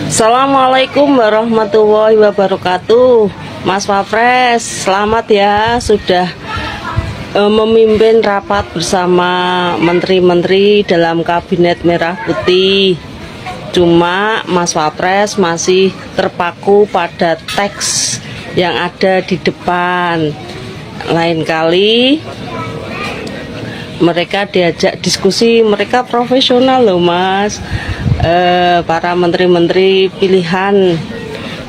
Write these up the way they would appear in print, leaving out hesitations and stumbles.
Assalamualaikum warahmatullahi wabarakatuh. Mas Wapres, selamat ya sudah memimpin rapat bersama menteri-menteri dalam kabinet merah putih. Cuma Mas Wapres masih terpaku pada teks yang ada di depan. Lain kali mereka diajak diskusi, mereka profesional loh Mas. Para menteri-menteri pilihan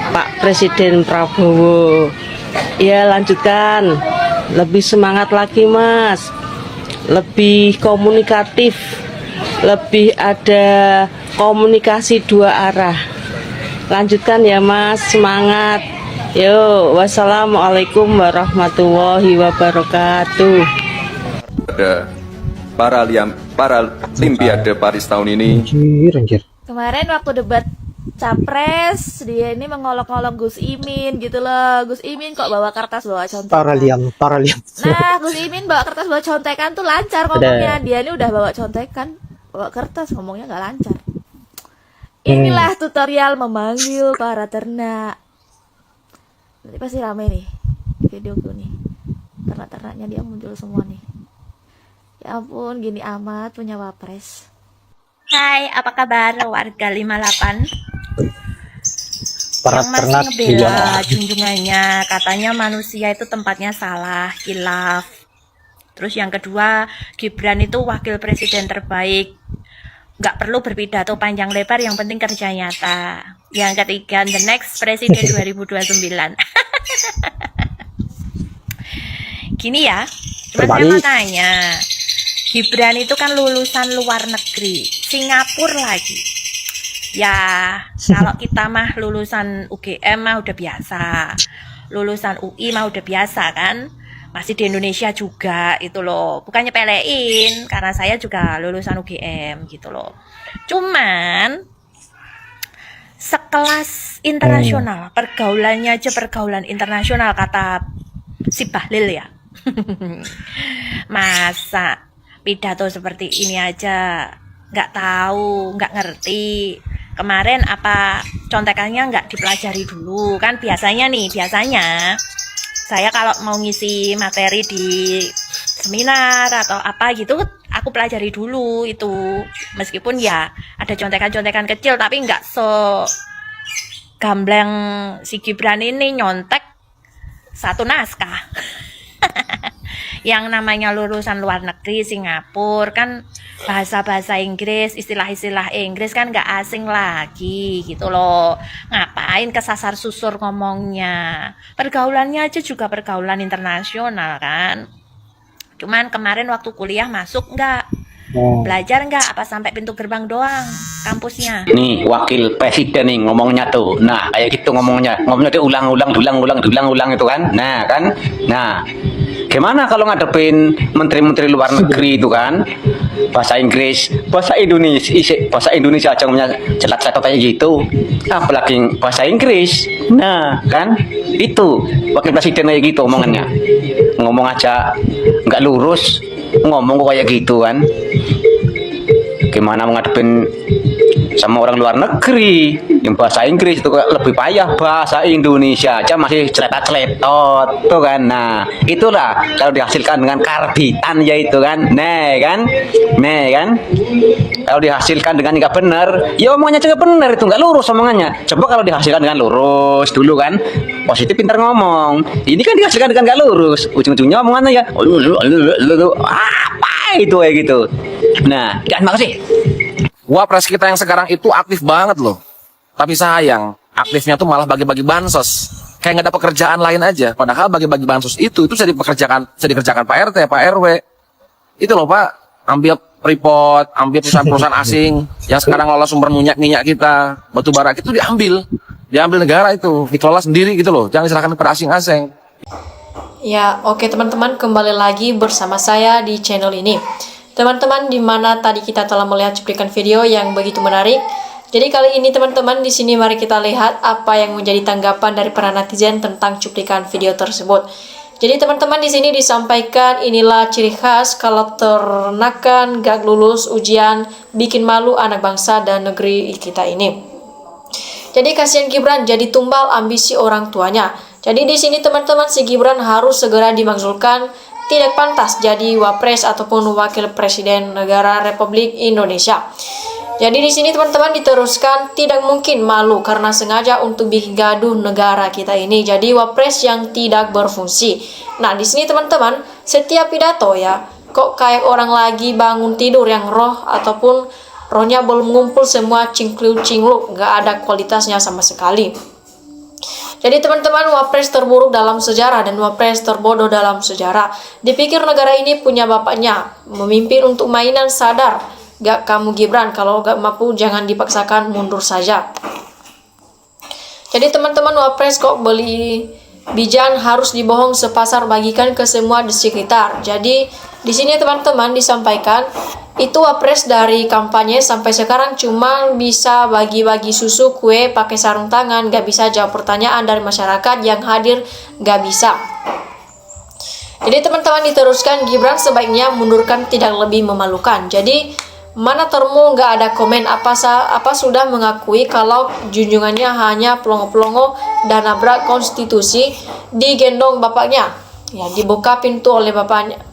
Pak Presiden Prabowo. Ya, lanjutkan, lebih semangat lagi Mas, lebih komunikatif, lebih ada komunikasi dua arah. Lanjutkan ya Mas, semangat. Yo, wassalamualaikum warahmatullahi wabarakatuh. Paralimpiade Paris tahun ini. Anjir. Kemarin waktu debat capres, dia ini mengolok-olok Gus Imin gitu loh. Gus Imin kok bawa kertas bawa contekan. Paraliam. Nah, Gus Imin bawa kertas bawa contekan tuh lancar ngomongnya. Dia ini udah bawa contekan, bawa kertas ngomongnya nggak lancar. Inilah tutorial memanggil para ternak. Nanti pasti rame nih videoku nih. Ternak-ternaknya dia muncul semua nih. Ya ampun, gini amat punya Wapres. Hai, apa kabar warga 58? Para yang masih ternak ngebela junjungannya, katanya manusia itu tempatnya salah, khilaf. Terus yang kedua, Gibran itu wakil presiden terbaik, nggak perlu berpidato panjang lebar, yang penting kerja nyata. Yang ketiga, the next presiden 2029. Gini ya, cuma saya mau tanya, Gibran itu kan lulusan luar negeri, Singapura lagi. Ya, kalau kita mah lulusan UGM mah udah biasa, lulusan UI mah udah biasa kan, masih di Indonesia juga itu loh. Bukannya pelein, karena saya juga lulusan UGM gitu loh. Cuman sekelas internasional, pergaulannya aja pergaulan internasional kata si Bahlil ya. Masa pidato seperti ini aja nggak tahu, nggak ngerti. Kemarin apa contekannya nggak dipelajari dulu kan? Biasanya saya kalau mau ngisi materi di seminar atau apa gitu, aku pelajari dulu itu. Meskipun ya ada contekan-contekan kecil, tapi nggak gambleng si Gibran ini nyontek satu naskah. Yang namanya lulusan luar negeri, Singapura kan bahasa-bahasa Inggris, istilah-istilah Inggris kan nggak asing lagi gitu loh. Ngapain kesasar susur ngomongnya? Pergaulannya aja juga pergaulan internasional kan. Cuman kemarin waktu kuliah masuk nggak? Belajar nggak? Apa sampai pintu gerbang doang kampusnya? Nih wakil presiden nih ngomongnya tuh. Nah kayak gitu ngomongnya tuh ulang-ulang itu kan. Nah gimana kalau ngadepin menteri-menteri luar negeri itu kan, bahasa Inggris, bahasa Indonesia aja ngomongnya celat-celat kayak gitu, apalagi bahasa Inggris. Nah kan itu wakil presiden kayak gitu omongannya, ngomong aja nggak lurus, ngomong kok kayak gitu kan. Gimana menghadapin sama orang luar negeri yang bahasa Inggris itu lebih payah, bahasa Indonesia aja masih celetot tuh kan. Nah itulah kalau dihasilkan dengan karbitan ya itu kan. Nih kan kalau dihasilkan dengan nggak benar ya omongannya juga benar, itu nggak lurus omongannya. Coba kalau dihasilkan dengan lurus dulu kan, positif pintar ngomong. Ini kan dihasilkan dengan nggak lurus, ujung-ujungnya omongannya ya apa itu kayak gitu. Nah makasih. Wapres kita yang sekarang itu aktif banget loh. Tapi sayang, aktifnya tuh malah bagi-bagi bansos. Kayak nggak ada pekerjaan lain aja. Padahal bagi-bagi bansos itu bisa dikerjakan Pak RT, Pak RW. Itu loh Pak, ambil Freeport, ambil perusahaan-perusahaan asing yang sekarang lolos sumber minyak kita, batu bara itu diambil negara itu, dikelola sendiri gitu loh. Jangan diserahkan kepada asing-asing. Ya, oke teman-teman, kembali lagi bersama saya di channel ini. Teman-teman, di mana tadi kita telah melihat cuplikan video yang begitu menarik. Jadi kali ini teman-teman, di sini mari kita lihat apa yang menjadi tanggapan dari para netizen tentang cuplikan video tersebut. Jadi teman-teman, di sini disampaikan inilah ciri khas kalau ternakan gak lulus ujian, bikin malu anak bangsa dan negeri kita ini. Jadi kasihan Gibran jadi tumbal ambisi orang tuanya. Jadi di sini teman-teman, si Gibran harus segera dimakzulkan, tidak pantas jadi wapres ataupun wakil presiden negara Republik Indonesia. Jadi di sini teman-teman diteruskan, tidak mungkin malu karena sengaja untuk bikin gaduh negara kita ini. Jadi wapres yang tidak berfungsi. Nah di sini teman-teman, setiap pidato ya, kok kayak orang lagi bangun tidur yang roh ataupun rohnya belum ngumpul semua cingkluk-cingluk, nggak ada kualitasnya sama sekali. Jadi teman-teman, wapres terburuk dalam sejarah dan wapres terbodoh dalam sejarah. Dipikir negara ini punya bapaknya, memimpin untuk mainan, sadar. Gak kamu Gibran, kalau gak mampu jangan dipaksakan, mundur saja. Jadi teman-teman, wapres kok beli bijan harus dibohong sepasar, bagikan ke semua di sekitar. Jadi di sini teman-teman disampaikan, itu wapres dari kampanye sampai sekarang cuma bisa bagi-bagi susu, kue, pakai sarung tangan, gak bisa jawab pertanyaan dari masyarakat yang hadir, gak bisa. Jadi teman-teman diteruskan, Gibran sebaiknya mundurkan, tidak lebih memalukan. Jadi mana termu nggak ada komen apa sudah mengakui kalau junjungannya hanya pelongo-pelongo dan nabrak konstitusi, digendong bapaknya. Ya, dibuka pintu oleh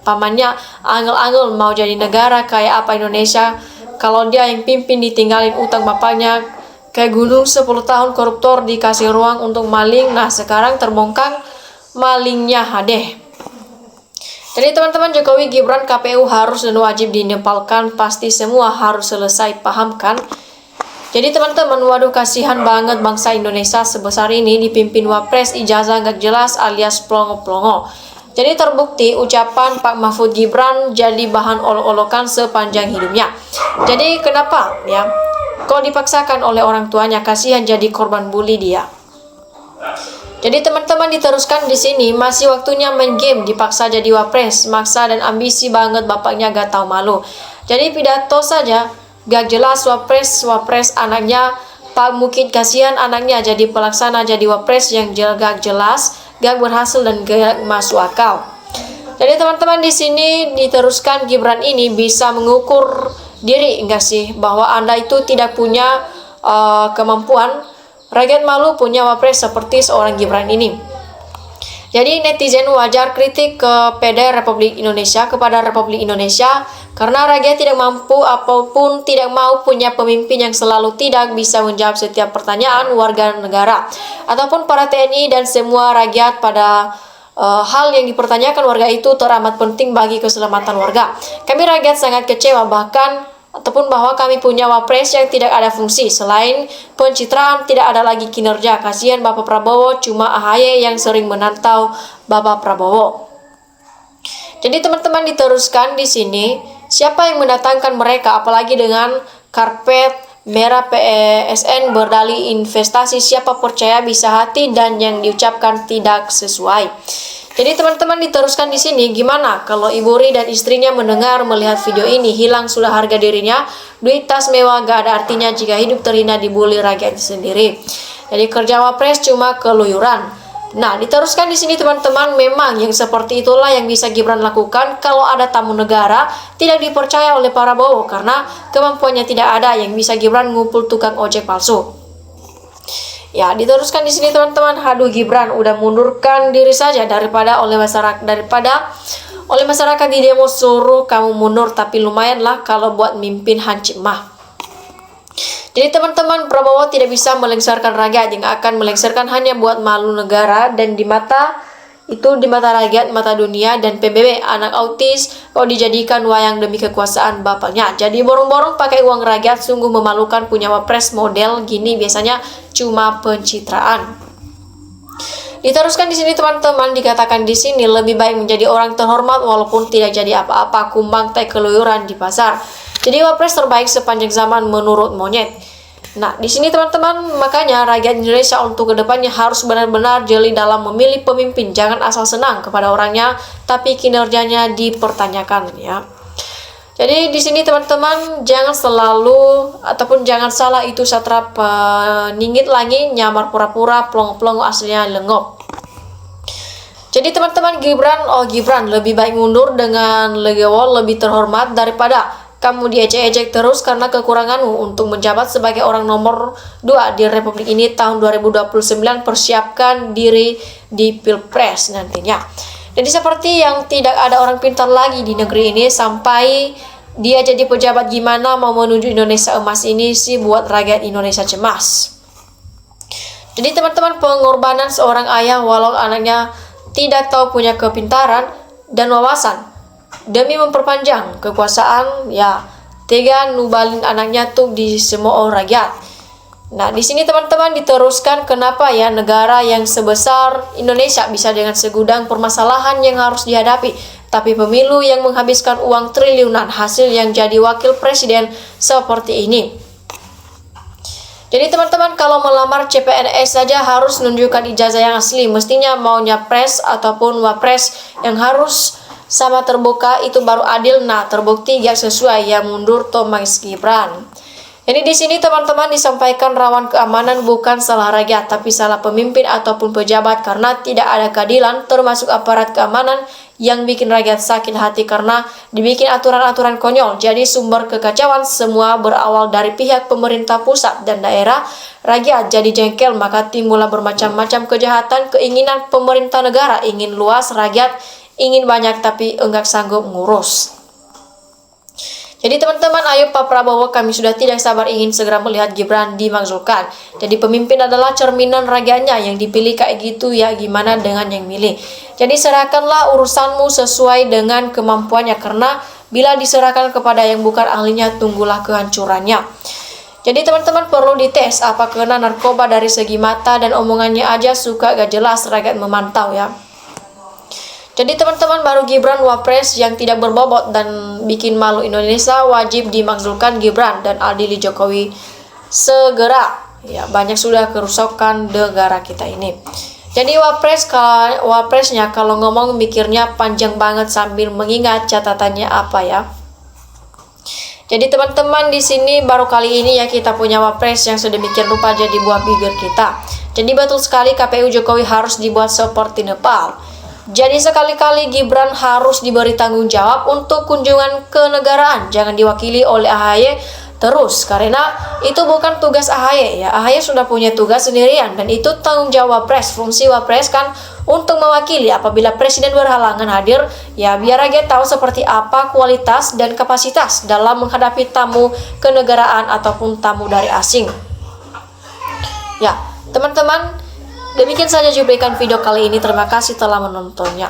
pamannya, angel-angel mau jadi negara kayak apa Indonesia. Kalau dia yang pimpin ditinggalin utang bapaknya, kayak gunung 10 tahun koruptor dikasih ruang untuk maling. Nah sekarang terbongkar malingnya hadeh. Jadi teman-teman, Jokowi, Gibran, KPU harus dan wajib dinempalkan, pasti semua harus selesai, pahamkan. Jadi teman-teman, waduh kasihan banget bangsa Indonesia sebesar ini dipimpin wapres ijazah gak jelas alias plongo-plongo. Jadi terbukti ucapan Pak Mahfud Gibran jadi bahan olok-olokan sepanjang hidupnya. Jadi kenapa ya? Kok dipaksakan oleh orang tuanya, kasihan jadi korban bully dia. Jadi teman-teman diteruskan di sini, masih waktunya main game, dipaksa jadi wapres, maksa dan ambisi banget bapaknya, gak tahu malu. Jadi pidato saja gak jelas, wapres anaknya Pak Mukid, kasihan anaknya jadi pelaksana, jadi wapres yang gak jelas, gak berhasil dan gak masuk akal. Jadi teman-teman di sini diteruskan, Gibran ini bisa mengukur diri enggak sih bahwa Anda itu tidak punya kemampuan. Rakyat malu punya wapres seperti seorang Gibran ini. Jadi netizen wajar kritik ke PD Republik Indonesia, kepada Republik Indonesia, karena rakyat tidak mampu apapun, tidak mau punya pemimpin yang selalu tidak bisa menjawab setiap pertanyaan warga negara ataupun para TNI dan semua rakyat pada hal yang dipertanyakan warga itu teramat penting bagi keselamatan warga. Kami rakyat sangat kecewa ataupun bahwa kami punya wapres yang tidak ada fungsi. Selain pencitraan, tidak ada lagi kinerja. Kasihan Bapak Prabowo, cuma AHY yang sering menantau Bapak Prabowo. Jadi teman-teman diteruskan di sini, siapa yang mendatangkan mereka, apalagi dengan karpet merah PSN berdalih investasi, siapa percaya bisa hati dan yang diucapkan tidak sesuai. Jadi teman-teman diteruskan di sini, gimana kalau Ibu Ri dan istrinya mendengar melihat video ini, hilang sudah harga dirinya, duit tas mewah gak ada artinya jika hidup terhina dibully rakyat sendiri. Jadi kerja wapres cuma keluyuran. Nah, diteruskan di sini teman-teman, memang yang seperti itulah yang bisa Gibran lakukan kalau ada tamu negara tidak dipercaya oleh para Prabowo karena kemampuannya tidak ada, yang bisa Gibran ngumpul tukang ojek palsu. Ya, diteruskan di sini teman-teman, aduh Gibran udah mundurkan diri saja daripada oleh masyarakat di demo suruh kamu mundur, tapi lumayanlah kalau buat mimpin hancip mah. Jadi teman-teman, Prabowo tidak bisa melengsarkan rakyat, yang akan melengsarkan hanya buat malu negara dan di mata rakyat, mata dunia, dan PBB anak autis kok dijadikan wayang demi kekuasaan bapaknya. Jadi borong-borong pakai uang rakyat, sungguh memalukan punya wapres model gini, biasanya cuma pencitraan. Diteruskan di sini teman-teman, dikatakan di sini lebih baik menjadi orang terhormat walaupun tidak jadi apa-apa, kumbang teh keluyuran di pasar. Jadi wapres terbaik sepanjang zaman menurut monyet. Nah, di sini teman-teman, makanya rakyat Indonesia untuk kedepannya harus benar-benar jeli dalam memilih pemimpin. Jangan asal senang kepada orangnya, tapi kinerjanya dipertanyakan ya. Jadi di sini teman-teman, jangan salah itu satrap peningit lagi, nyamar pura-pura, plong-plong aslinya lengop. Jadi teman-teman, Gibran lebih baik mundur dengan legowo, lebih terhormat daripada kamu diejek-ejek terus karena kekuranganmu untuk menjabat sebagai orang nomor 2 di Republik ini tahun 2029. Persiapkan diri di Pilpres nantinya. Jadi seperti yang tidak ada orang pintar lagi di negeri ini, sampai dia jadi pejabat gimana mau menuju Indonesia emas ini sih buat rakyat Indonesia cemas. Jadi teman-teman, pengorbanan seorang ayah walau anaknya tidak tahu punya kepintaran dan wawasan demi memperpanjang kekuasaan, ya tega nubalin anaknya tuh di semua rakyat. Nah, di sini teman-teman diteruskan kenapa ya negara yang sebesar Indonesia bisa dengan segudang permasalahan yang harus dihadapi, tapi pemilu yang menghabiskan uang triliunan hasil yang jadi wakil presiden seperti ini. Jadi teman-teman, kalau melamar CPNS saja harus menunjukkan ijazah yang asli. Mestinya maunya pres ataupun wapres yang harus sama terbuka, itu baru adil. Nah, terbukti gak sesuai, yang mundur Mas Gibran. Jadi di sini teman-teman disampaikan rawan keamanan bukan salah rakyat, tapi salah pemimpin ataupun pejabat, karena tidak ada keadilan, termasuk aparat keamanan yang bikin rakyat sakit hati karena dibikin aturan-aturan konyol. Jadi sumber kekacauan semua berawal dari pihak pemerintah pusat dan daerah. Rakyat jadi jengkel, maka timbullah bermacam-macam kejahatan. Keinginan pemerintah negara ingin luas, rakyat ingin banyak tapi enggak sanggup ngurus. Jadi teman-teman, ayo Pak Prabowo, kami sudah tidak sabar ingin segera melihat Gibran dimakzulkan. Jadi pemimpin adalah cerminan rakyatnya, yang dipilih kayak gitu ya, gimana dengan yang milih. Jadi serahkanlah urusanmu sesuai dengan kemampuannya, karena bila diserahkan kepada yang bukan ahlinya, tunggulah kehancurannya. Jadi teman-teman perlu dites apa kena narkoba. Dari segi mata dan omongannya aja suka gak jelas, rakyat memantau ya. Jadi teman-teman, baru Gibran wapres yang tidak berbobot dan bikin malu Indonesia, wajib dimakzulkan Gibran dan adili Jokowi segera. Ya, banyak sudah kerusakan negara kita ini. Jadi wapresnya kalau ngomong mikirnya panjang banget sambil mengingat catatannya apa ya. Jadi teman-teman, di sini baru kali ini ya kita punya wapres yang sedemikian rupa jadi buah bibir kita. Jadi betul sekali KPU Jokowi harus dibuat seperti Nepal. Jadi sekali-kali Gibran harus diberi tanggung jawab untuk kunjungan kenegaraan, jangan diwakili oleh AHY terus, karena itu bukan tugas AHY ya. AHY sudah punya tugas sendirian dan itu tanggung jawab wapres. Fungsi wapres kan untuk mewakili apabila presiden berhalangan hadir, ya biar rakyat tahu seperti apa kualitas dan kapasitas dalam menghadapi tamu kenegaraan ataupun tamu dari asing. Ya, teman-teman, demikian saja cuplikan video kali ini. Terima kasih telah menontonnya.